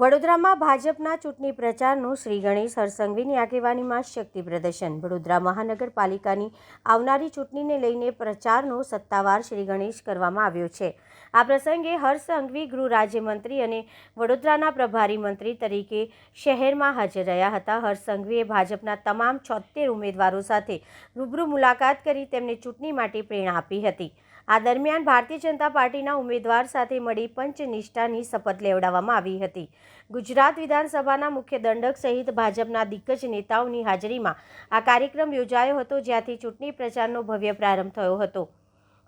વડોદરામાં ભાજપના ચૂંટણી પ્રચારનું શ્રી ગણેશ હરસંઘવીની આગેવાનીમાં શક્તિ પ્રદર્શન। વડોદરા મહાનગરપાલિકાની આવનારી ચૂંટણીને લઈને પ્રચારનો સત્તાવાર શ્રી ગણેશ કરવામાં આવ્યો છે। આ પ્રસંગે હરસંઘવી ગૃહ રાજ્યમંત્રી અને વડોદરાના પ્રભારી મંત્રી તરીકે શહેરમાં હાજર રહ્યા હતા। હરસંઘવીએ ભાજપના તમામ 76 ઉમેદવારો સાથે રૂબરૂ મુલાકાત કરી તેમને ચૂંટણી માટે પ્રેરણા આપી હતી। આ દરમિયાન ભારતીય જનતા પાર્ટીના ઉમેદવાર સાથે મળી પંચનિષ્ઠાની શપથ લેવડાવવામાં આવી હતી। ગુજરાત વિધાનસભાના મુખ્ય દંડક સહિત ભાજપના દિગ્ગજ નેતાઓની હાજરીમાં આ કાર્યક્રમ યોજાયો હતો, જ્યાંથી ચૂંટણી પ્રચારનો ભવ્ય પ્રારંભ થયો હતો।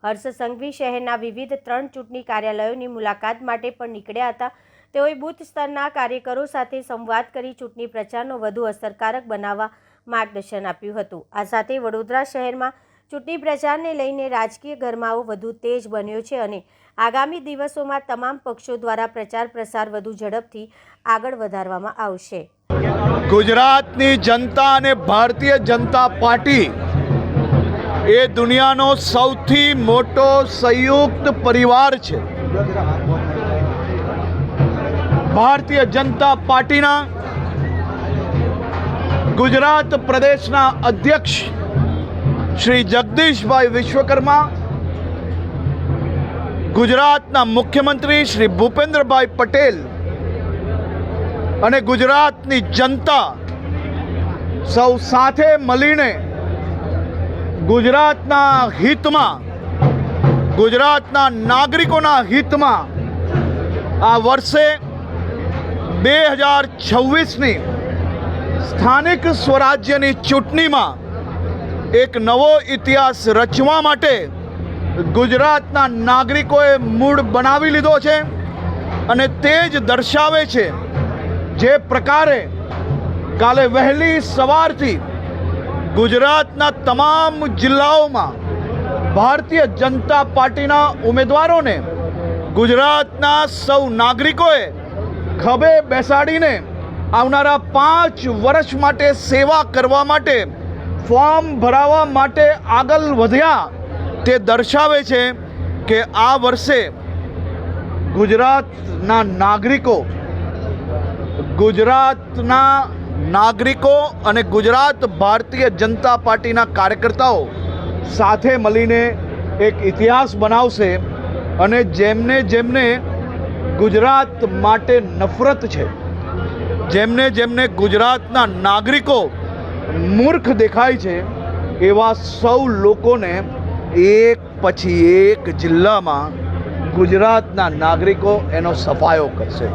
હર્ષસંઘવી શહેરના વિવિધ 3 ચૂંટણી કાર્યાલયોની મુલાકાત માટે પણ નીકળ્યા હતા। તેઓએ બૂથ સ્તરના કાર્યકરો સાથે સંવાદ કરી ચૂંટણી પ્રચારનો વધુ અસરકારક બનાવવા માર્ગદર્શન આપ્યું હતું। આ સાથે વડોદરા શહેરમાં ચૂંટણી પ્રચારને લઈને રાજકીય ગરમાવો વધુ તેજ બન્યો છે અને આગામી દિવસોમાં તમામ પક્ષો દ્વારા પ્રચાર પ્રસાર વધુ ઝડપથી આગળ વધારવામાં આવશે। ગુજરાતની જનતા અને ભારતીય જનતા પાર્ટી એ દુનિયાનો સૌથી મોટો સંયુક્ત પરિવાર છે। ભારતીય જનતા પાર્ટીના ગુજરાત પ્રદેશના અધ્યક્ષ શ્રી જગદીશભાઈ વિશ્વકર્મા, ગુજરાતના મુખ્યમંત્રી શ્રી ભૂપેન્દ્રભાઈ પટેલ અને ગુજરાતની જનતા સૌ સાથે મળીને ગુજરાતના હિતમાં, ગુજરાતના નાગરિકોના હિતમાં આ વર્ષે 2026ની સ્થાનિક સ્વરાજ્યની ચૂંટણીમાં એક નવો ઇતિહાસ રચવા માટે ગુજરાતના નાગરિકોએ મૂડ બનાવી લીધો છે અને તે જ દર્શાવે છે જે પ્રકારે કાલે વહેલી સવારથી ગુજરાતના તમામ જિલ્લાઓમાં ભારતીય જનતા પાર્ટીના ઉમેદવારોને ગુજરાતના સૌ નાગરિકોએ ખભે બેસાડીને આવનારા 5 વર્ષ માટે સેવા કરવા માટે ફોર્મ ભરાવવા માટે આગળ વધ્યા। તે દર્શાવે છે કે આ વર્ષે ગુજરાતના નાગરિકો અને ગુજરાત ભારતીય જનતા પાર્ટીના કાર્યકર્તાઓ સાથે મળીને એક ઇતિહાસ બનાવશે અને જેમને ગુજરાત માટે નફરત છે, જેમને ગુજરાતના નાગરિકો મૂર્ખ દેખાય છે, એવા સૌ લોકોને એક પછી એક જિલ્લામાં ગુજરાતના નાગરિકો એનો સફાયો કરશે।